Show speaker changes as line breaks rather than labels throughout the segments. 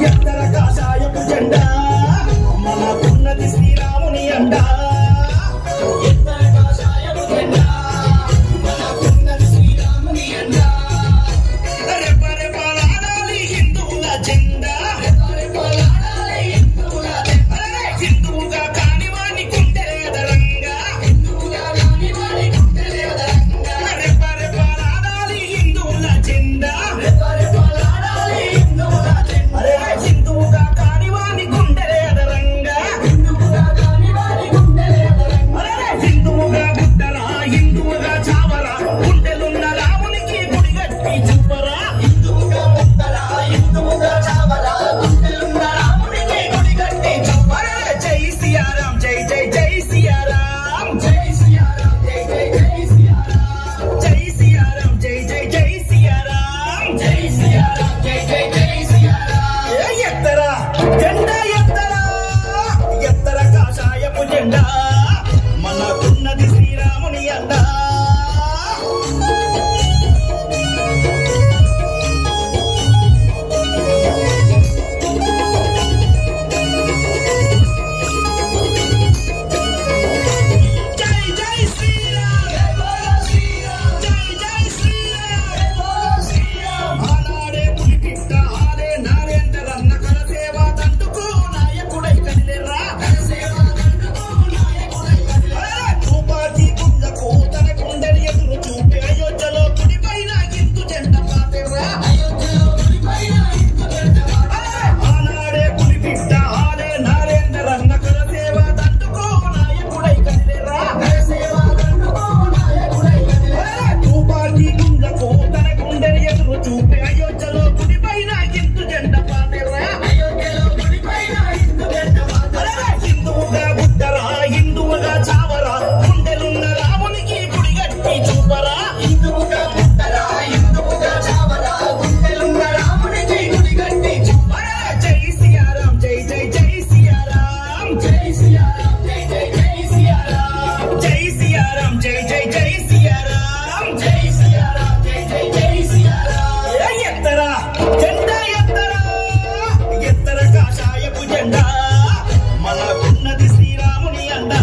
ఎత్తర కాషాయపు జెండా మనకున్నది శ్రీరాముని అండ ఎత్తర కాషాయపు జెండా మనకున్నది శ్రీరాముని అండ రెపరెపలాడాలి హిందువుల జెండా రెపరెపలాడాలి హిందువుల జెండా హిందువుగా కానివాని గుండెలేదరంగా హిందువుగా కానివాని గుండెలేదరంగా రెపరెపలాడాలి హిందువుల జెండా రెపరెపలాడాలి హిందువుల జెండా హిందువుగా కానివాని గుండెలేదరంగా హిందువుగా కానివాని గుండెలేదరంగా హిందువుగా గుట్టరా హిందువుగా చావరా గుండెలున్న రామునికి గుడిగట్టి చూపరా హిందువుగా గుట్టరా హిందువుగా చావరా గుండెలున్న రామునికి గుడిగట్టి చూపరా జై సియారాం జై జై జై సియారాం జై సియారాం జై జై జై సియారాం జై సియారాం జై జై జై సియారాం జై సియారాం జై జై జై సియారాం ఎత్తరా జెండా ఎత్తరా ఎత్తర కాషాయపు జెండా మనకున్నది శ్రీరాముని అండ జై జై శ్రీరామ్ జై బోలో శ్రీరామ్ జై జై శ్రీరామ్ జై బోలో శ్రీరామ్ ఆనాడే పులిపిట్ట ఆలే నారేంద్రన్న కరసేవ దండుకు నాయకుడై కదిలేరా కరసేవ దండుకు నాయకుడై కదిలేరా తుపాకీ గుండకు తన గుండెని ఎదురు చూపి అయోధ్యలో గుడిపైన హిందూ జెండా పాతేరా అయోధ్యలో గుడిపైన హిందూ జెండా పాతేరా ఆనాడే పులిపిట్ట ఆలే నారేంద్రన్న కరసేవ దండుకు నాయకుడై కదిలేరా కరసేవ దండుకు నాయకుడై కదిలేరా తుపాకీ గుండకు తన గుండెని ఎదురు చూపి అయోధ్యలో గుడిపైన హిందూ జెండా పాతేరా అయోధ్యలో గుడిపైన హిందూ జెండా పాతేరా హిందువుగా గుట్టరా హిందువుగా చావరా గుండెలున్న రామునికి గుడిగట్టి చూపరా హిందువుగా గుట్టరా హిందువుగా చావరా గుండెలున్న రామునికి గుడిగట్టి చూపరా జై సియారాం జై జై జై సియారాం జై సియారాం జై జై జై సియారాం జై సియారాం జై జై జై సియారాం జై సియారాం జై జై జై సియారాం ఎత్తరా జెండా ఎత్తరా ఎత్తర కాషాయపు జెండా మనకున్నది శ్రీరాముని అండ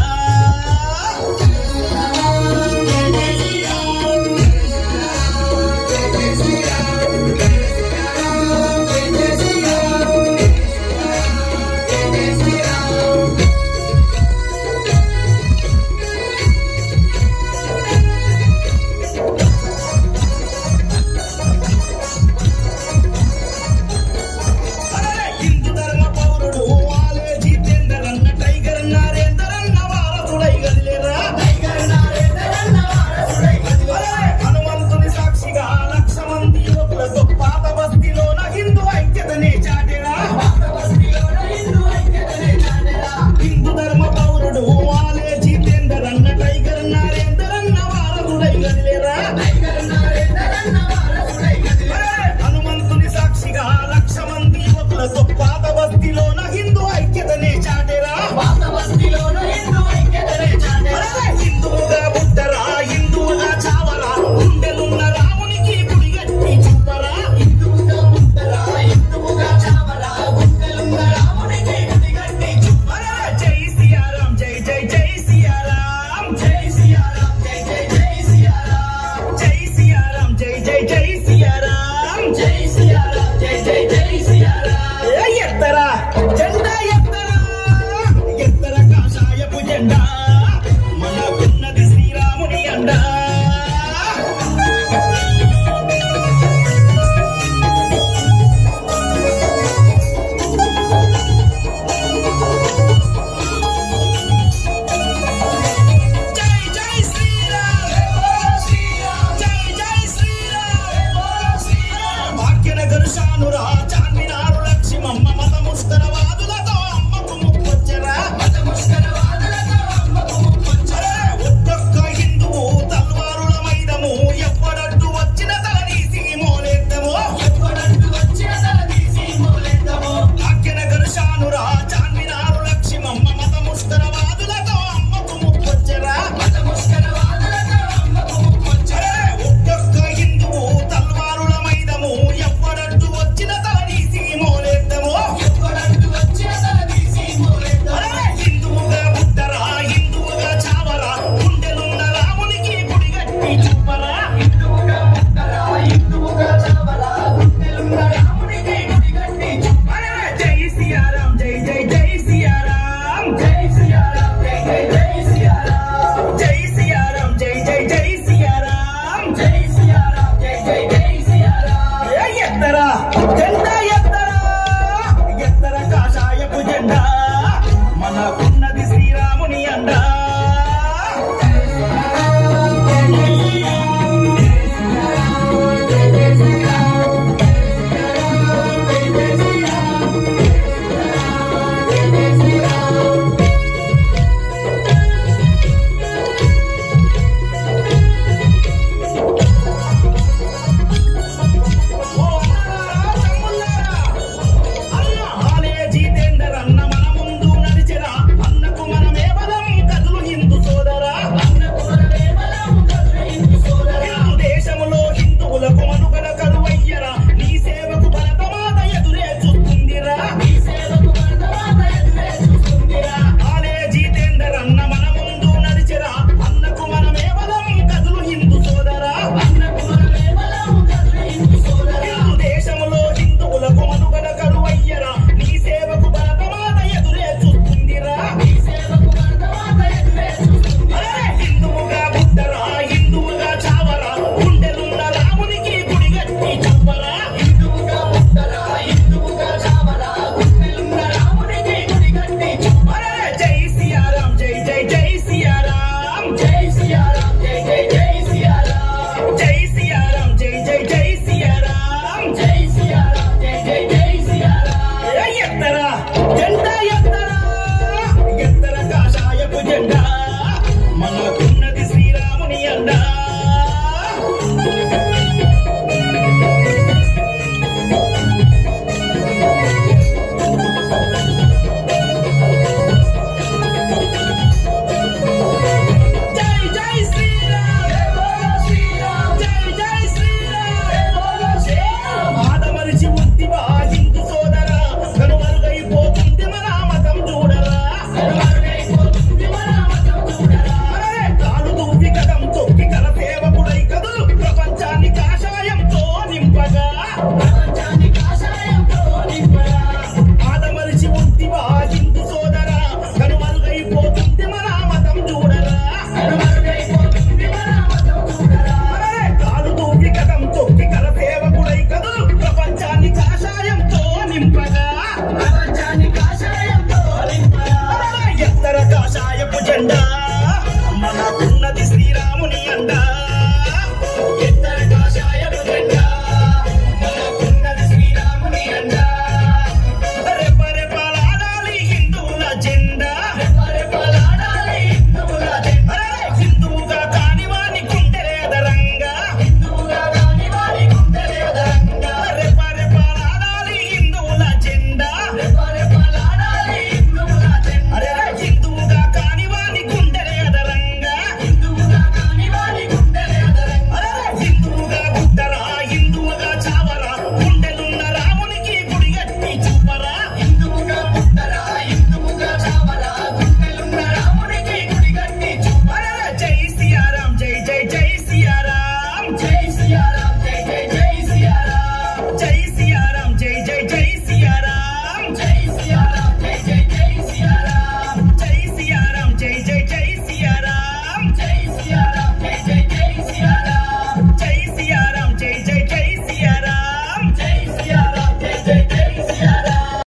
హిందూ ధర్మ పౌరుడు ఆలే జితేందరన్న టైగర్ నారేందరన్న వారసుడై గదిలేరా టైగర్ నారేందరన్న వారసుడై గదిలేరా హనుమంతుని సాక్షిగా 1,00,000 మంది యువకులతో పాత బస్తీలోన హిందూ ఐక్యతనే చాటెరా పాత బస్తీలోన హిందూ ఐక్యతనే చాటెరా హిందూ ధర్మ పౌరుడు ఆలే జితేందరన్న టైగర్ నారేందరన్న వారసుడై గదిలేరా టైగర్ నారేందరన్న వారసుడై గదిలేరా హనుమంతుని సాక్షిగా 1,00,000 మంది యువకులతో